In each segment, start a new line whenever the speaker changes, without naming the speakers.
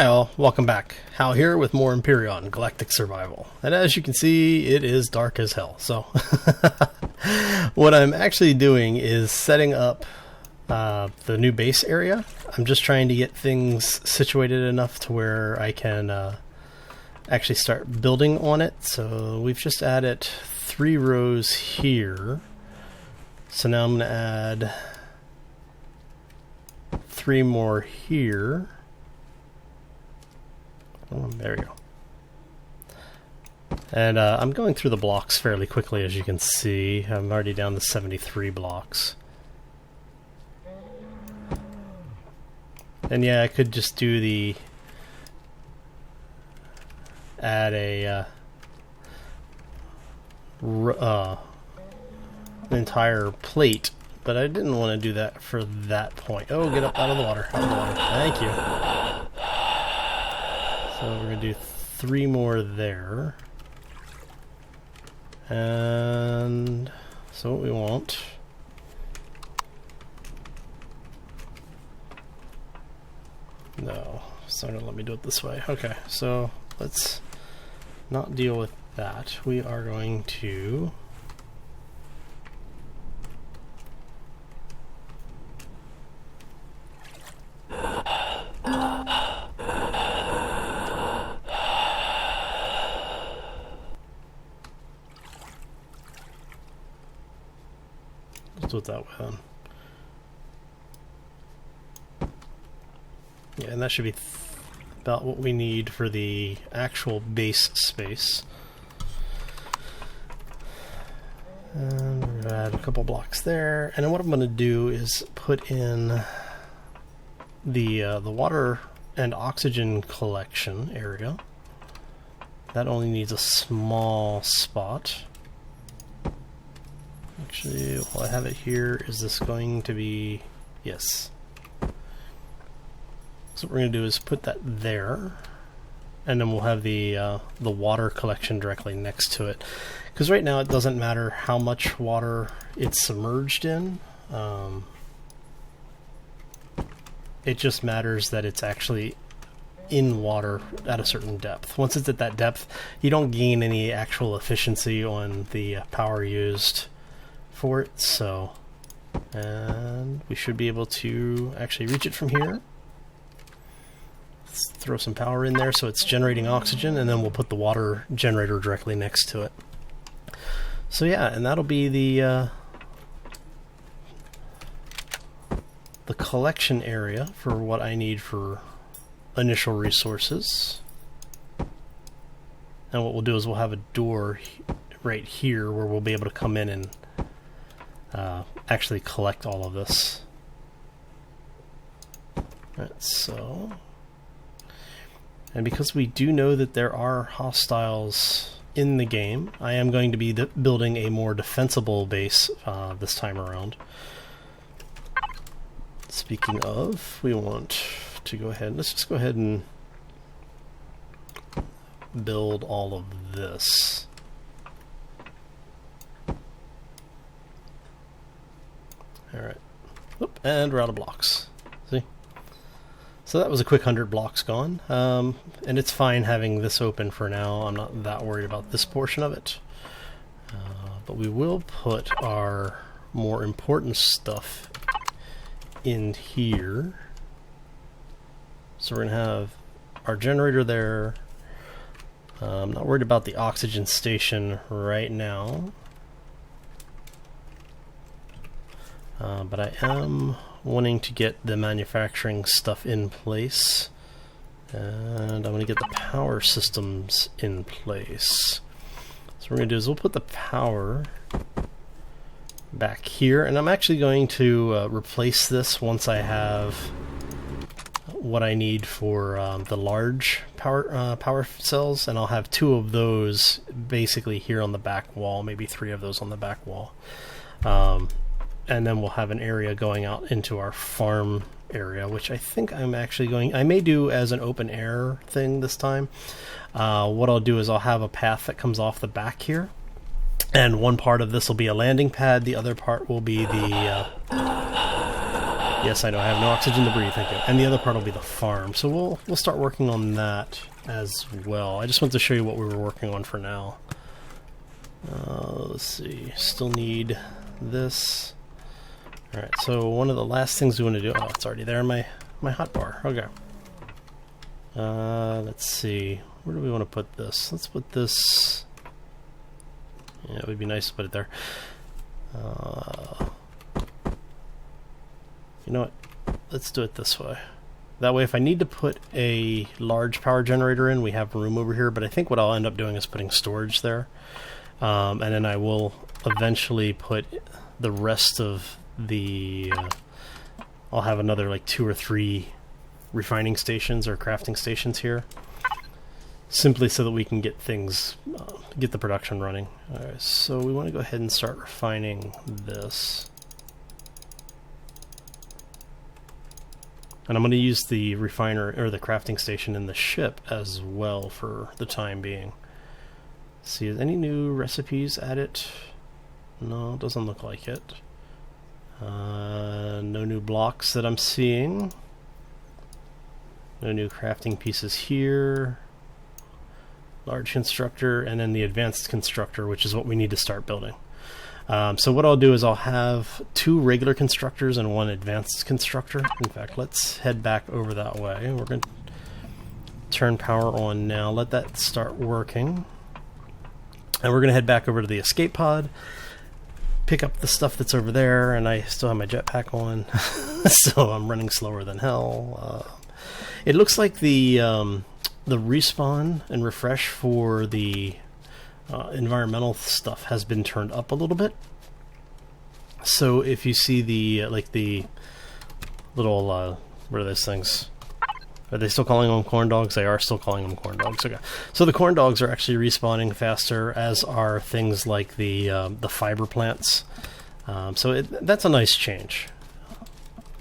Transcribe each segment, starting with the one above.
Hi all, welcome back. Hal here with more Empyrion, Galactic Survival. And as you can see, it is dark as hell. So, what I'm actually doing is setting up the new base area. I'm just trying to get things situated enough to where I can actually start building on it. So we've just added 3 rows here. So now I'm going to add 3 more here. Oh, there we go. And I'm going through the blocks fairly quickly, as you can see. I'm already down to 73 blocks. And yeah, I could just do the add a entire plate, but I didn't want to do that for that point. Oh, get up out of the water. Out of the water. Thank you. So we're going to do 3 more there. And so what we want... No, it's not going to let me do it this way. Okay, so let's not deal with that. We are going to... Let's do it that way then. Yeah, and that should be about what we need for the actual base space. And we're going to add a couple blocks there. And then what I'm going to do is put in the water and oxygen collection area. That only needs a small spot. Actually, while I have it here, is this going to be... Yes. So what we're going to do is put that there, and then we'll have the water collection directly next to it. Because right now it doesn't matter how much water it's submerged in. It just matters that it's actually in water at a certain depth. Once it's at that depth, you don't gain any actual efficiency on the power used for it. So, and we should be able to actually reach it from here. Let's throw some power in there so it's generating oxygen, and then we'll put the water generator directly next to it. So yeah, and that'll be the collection area for what I need for initial resources. And what we'll do is we'll have a door right here where we'll be able to come in and actually collect all of this. Alright, so... And because we do know that there are hostiles in the game, I am going to be building a more defensible base this time around. Speaking of, we want to go ahead, let's just go ahead and build all of this. Alright, and we're out of blocks. See? So that was a quick 100 blocks gone, and it's fine having this open for now. I'm not that worried about this portion of it. But we will put our more important stuff in here. So we're going to have our generator there. I'm not worried about the oxygen station right now. But I am wanting to get the manufacturing stuff in place. And I'm going to get the power systems in place. So what we're going to do is we'll put the power back here. And I'm actually going to replace this once I have what I need for the large power cells. And I'll have 2 of those basically here on the back wall, maybe 3 of those on the back wall. And then we'll have an area going out into our farm area, which I think I'm actually going... I may do as an open air thing this time. What I'll do is I'll have a path that comes off the back here. And one part of this will be a landing pad. The other part will be the Yes, I know, I have no oxygen to breathe, thank you. And the other part will be the farm, so we'll start working on that as well. I just want to show you what we were working on for now. Let's see, still need this. Alright, so one of the last things we want to do, oh, it's already there in my hotbar, okay. Let's see, where do we want to put this? Let's put this, yeah, it would be nice to put it there. You know what, let's do it this way. That way if I need to put a large power generator in, we have room over here, but I think what I'll end up doing is putting storage there. And then I will eventually put the rest of the... I'll have another like 2 or 3 refining stations or crafting stations here. Simply so that we can get things, get the production running. Alright, so we want to go ahead and start refining this. And I'm going to use the refiner, or the crafting station in the ship as well for the time being. See, any new recipes added? No, it doesn't look like it. No new blocks that I'm seeing. No new crafting pieces here. Large constructor, and then the advanced constructor, which is what we need to start building. So what I'll do is I'll have 2 regular constructors and 1 advanced constructor. In fact, let's head back over that way. We're going to turn power on now. Let that start working. And we're going to head back over to the escape pod, pick up the stuff that's over there, and I still have my jetpack on, so I'm running slower than hell. It looks like the respawn and refresh for the environmental stuff has been turned up a little bit. So if you see the like the little what are those things? Are they still calling them corn dogs? They are still calling them corn dogs. Okay. So the corn dogs are actually respawning faster, as are things like the fiber plants. So that's a nice change.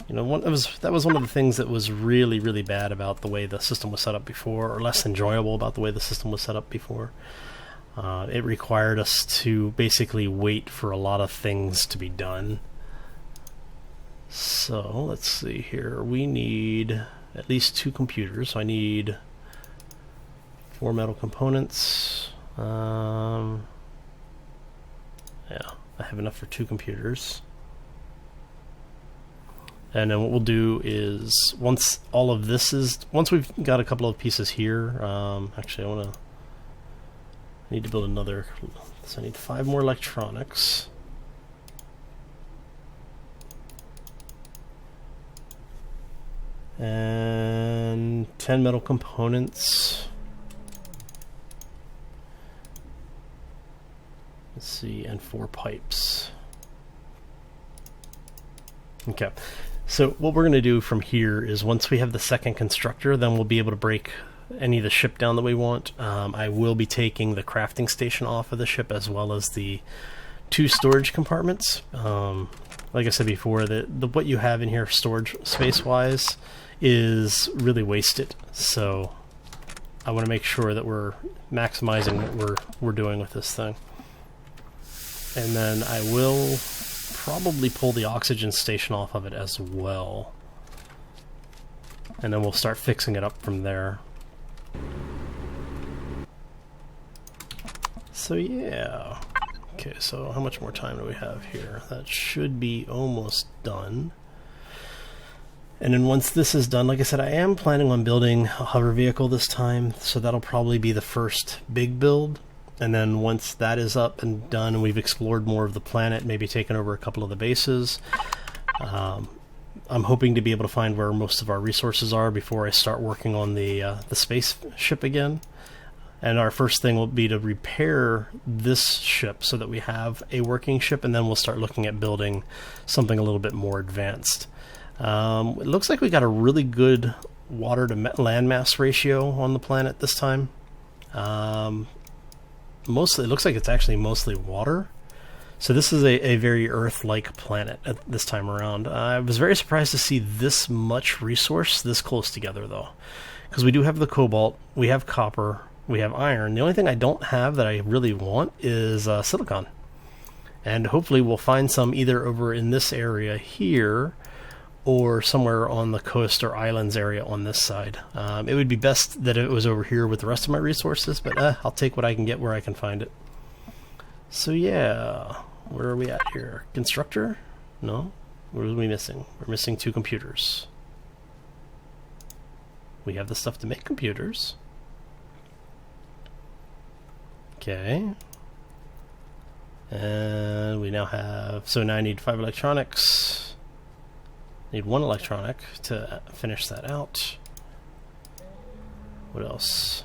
You know, that was one of the things that was really, really bad about the way the system was set up before, or less enjoyable about the way the system was set up before. It required us to basically wait for a lot of things to be done. So let's see here. We need at least 2 computers. So I need 4 metal components. Yeah, I have enough for 2 computers. And then what we'll do is, once we've got a couple of pieces here, actually I need to build another, so I need 5 more electronics. And 10 metal components. Let's see, and 4 pipes. Okay. So what we're going to do from here is, once we have the second constructor, then we'll be able to break any of the ship down that we want. I will be taking the crafting station off of the ship, as well as the 2 storage compartments. Like I said before, what you have in here storage space-wise is really wasted. So I want to make sure that we're maximizing what we're doing with this thing. And then I will probably pull the oxygen station off of it as well, and then we'll start fixing it up from there. So yeah, okay, so how much more time do we have here? That should be almost done. And then once this is done, like I said, I am planning on building a hover vehicle this time, so that'll probably be the first big build. And then once that is up and done, and we've explored more of the planet, maybe taken over a couple of the bases, I'm hoping to be able to find where most of our resources are before I start working on the spaceship again. And our first thing will be to repair this ship so that we have a working ship, and then we'll start looking at building something a little bit more advanced. It looks like we got a really good water to land mass ratio on the planet this time. Mostly, it looks like it's actually mostly water. So this is a very Earth-like planet at this time around. I was very surprised to see this much resource this close together, though. Because we do have the cobalt, we have copper, we have iron. The only thing I don't have that I really want is silicon. And hopefully we'll find some either over in this area here, or somewhere on the coast or islands area on this side. It would be best that it was over here with the rest of my resources, but I'll take what I can get where I can find it. So yeah, where are we at here? Constructor? No? What are we missing? We're missing 2 computers. We have the stuff to make computers. Okay. And we now have... So now I need 5 electronics. Need 1 electronic to finish that out. What else?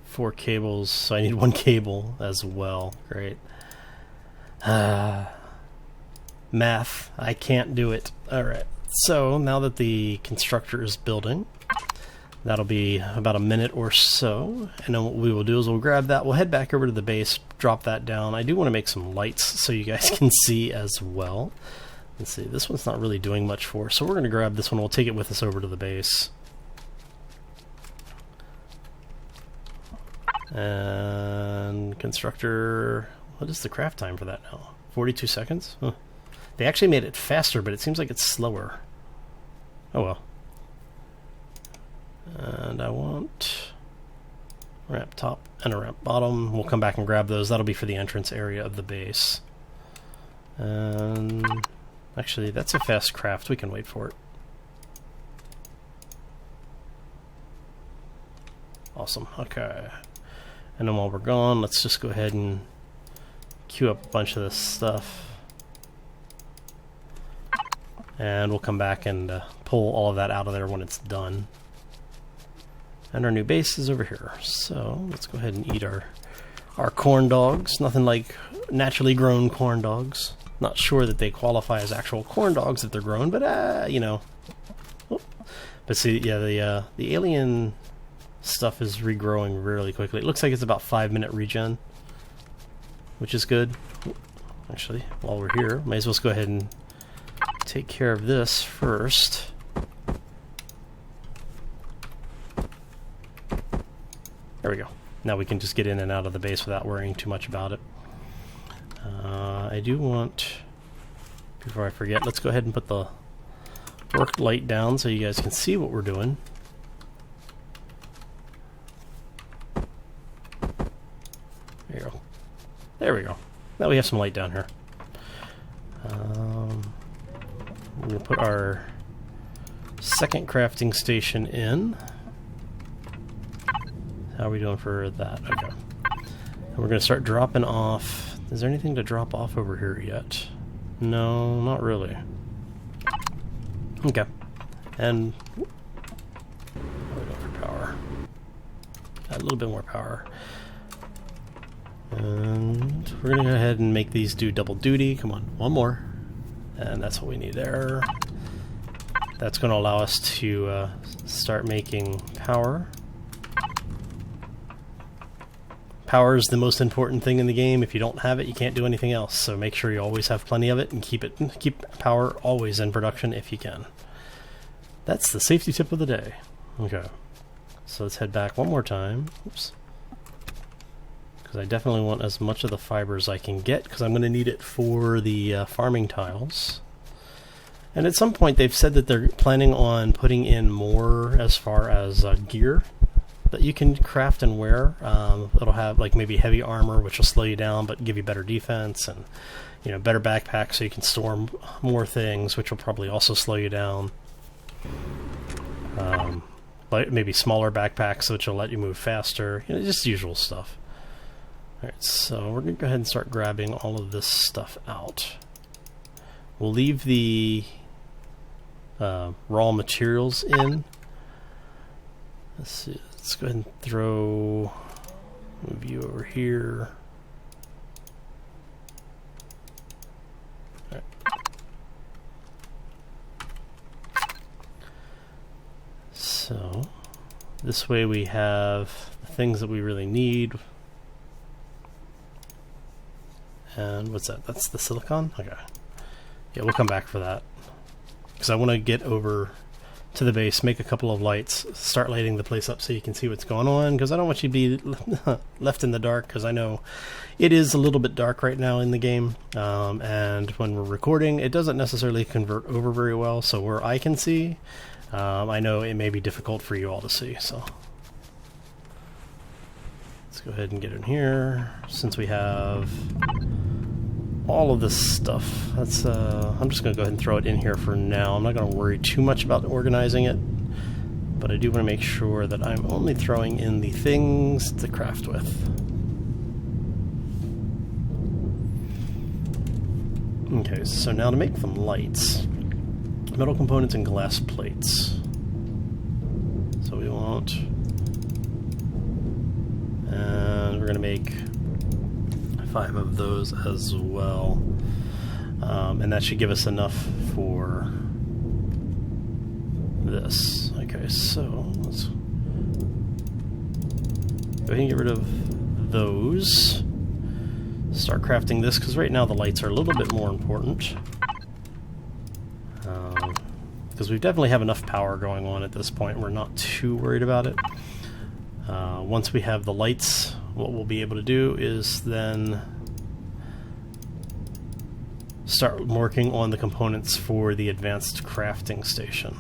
4 cables, so I need 1 cable as well. Great. Math. I can't do it. Alright. So now that the constructor is building, that'll be about a minute or so, and then what we will do is we'll grab that, we'll head back over to the base, drop that down. I do want to make some lights so you guys can see as well. Let's see, this one's not really doing much for us, so we're going to grab this one, we'll take it with us over to the base. And constructor, what is the craft time for that now? 42 seconds? Huh. They actually made it faster, but it seems like it's slower. Oh well. And I want a ramp top and a ramp bottom. We'll come back and grab those. That'll be for the entrance area of the base. And actually, that's a fast craft. We can wait for it. Awesome. Okay. And then while we're gone, let's just go ahead and queue up a bunch of this stuff. And we'll come back and pull all of that out of there when it's done. And our new base is over here. So let's go ahead and eat our corn dogs. Nothing like naturally grown corn dogs. Not sure that they qualify as actual corn dogs if they're grown, but you know. But see, yeah, the alien stuff is regrowing really quickly. It looks like it's about 5-minute regen, which is good. Actually, while we're here, might as well go ahead and take care of this first. There we go. Now we can just get in and out of the base without worrying too much about it. I do want, before I forget, let's go ahead and put the work light down so you guys can see what we're doing. There you go. There we go. Now we have some light down here. We're going to put our second crafting station in. How are we doing for that? Okay. And we're going to start dropping off. Is there anything to drop off over here yet? No, not really. Okay. And what are we doing for power? Add a little bit more power. And we're going to go ahead and make these do double duty. Come on, one more. And that's what we need there. That's going to allow us to start making power. Power is the most important thing in the game. If you don't have it, you can't do anything else. So make sure you always have plenty of it and keep power always in production if you can. That's the safety tip of the day. Okay. So let's head back one more time. Oops. Because I definitely want as much of the fiber as I can get, because I'm going to need it for the farming tiles. And at some point they've said that they're planning on putting in more as far as gear that you can craft and wear. It'll have like maybe heavy armor, which will slow you down but give you better defense, and better backpacks so you can store more things, which will probably also slow you down. But maybe smaller backpacks, which will let you move faster. Just the usual stuff. Alright, so we're going to go ahead and start grabbing all of this stuff out. We'll leave the raw materials in. Let's see. Let's go ahead and move you over here. All right. So this way we have the things that we really need. And what's that? That's the silicon? Okay. Yeah, we'll come back for that. Because I want to get over to the base, make a couple of lights, start lighting the place up so you can see what's going on, because I don't want you to be left in the dark, because I know it is a little bit dark right now in the game, and when we're recording it doesn't necessarily convert over very well, so where I can see, I know it may be difficult for you all to see, so let's go ahead and get in here, since we have all of this stuff. That's I'm just going to go ahead and throw it in here for now. I'm not going to worry too much about organizing it, but I do want to make sure that I'm only throwing in the things to craft with. Okay, so now to make them lights, metal components and glass plates. So we want, and we're going to make 5 of those as well, and that should give us enough for this. Okay, so let's go ahead and get rid of those. Start crafting this, because right now the lights are a little bit more important, because we definitely have enough power going on at this point. We're not too worried about it. Once we have the lights, what we'll be able to do is then start working on the components for the advanced crafting station.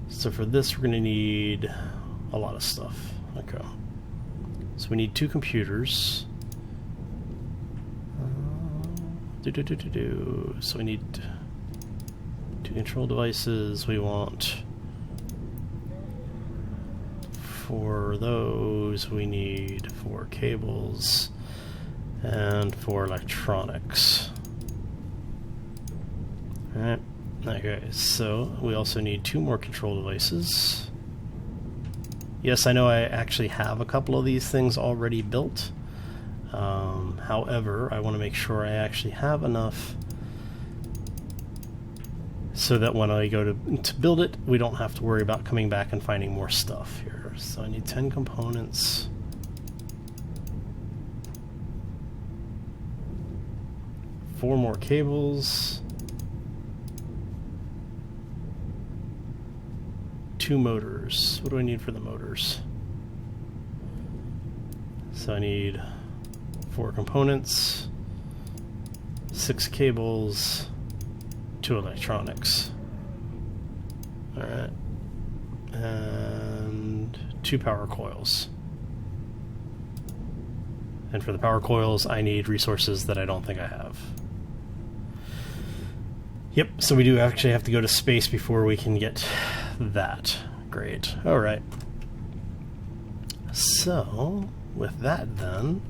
So for this we're going to need a lot of stuff. Okay, so we need 2 computers. So we need 2 control devices. We want, for those we need 4 cables and 4 electronics. Alright, okay, so we also need 2 more control devices. Yes, I know I actually have a couple of these things already built. However, I want to make sure I actually have enough so that when I go to build it, we don't have to worry about coming back and finding more stuff here. So I need 10 components. Four more cables. 2 motors. What do I need for the motors? So I need 4 components, 6 cables, 2 electronics. Alright. And 2 power coils. And for the power coils, I need resources that I don't think I have. Yep, so we do actually have to go to space before we can get that. Great. Alright. So, with that then,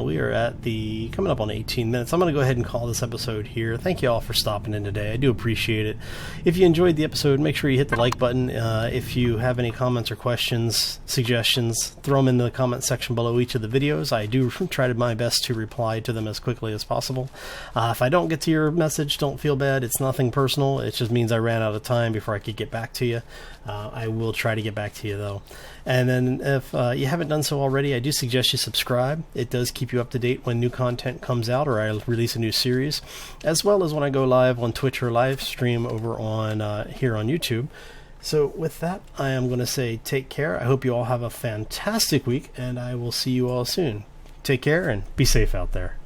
we are at coming up on 18 minutes. I'm going to go ahead and call this episode here. Thank you all for stopping in today. I do appreciate it. If you enjoyed the episode, make sure you hit the like button. If you have any comments or questions, suggestions, throw them in the comment section below each of the videos. I do try my best to reply to them as quickly as possible. If I don't get to your message, don't feel bad. It's nothing personal. It just means I ran out of time before I could get back to you. I will try to get back to you though. And then if you haven't done so already, I do suggest you subscribe. It does keep you up to date when new content comes out or I release a new series, as well as when I go live on Twitch or live stream over on here on YouTube. So with that, I am going to say take care. I hope you all have a fantastic week, and I will see you all soon. Take care and be safe out there.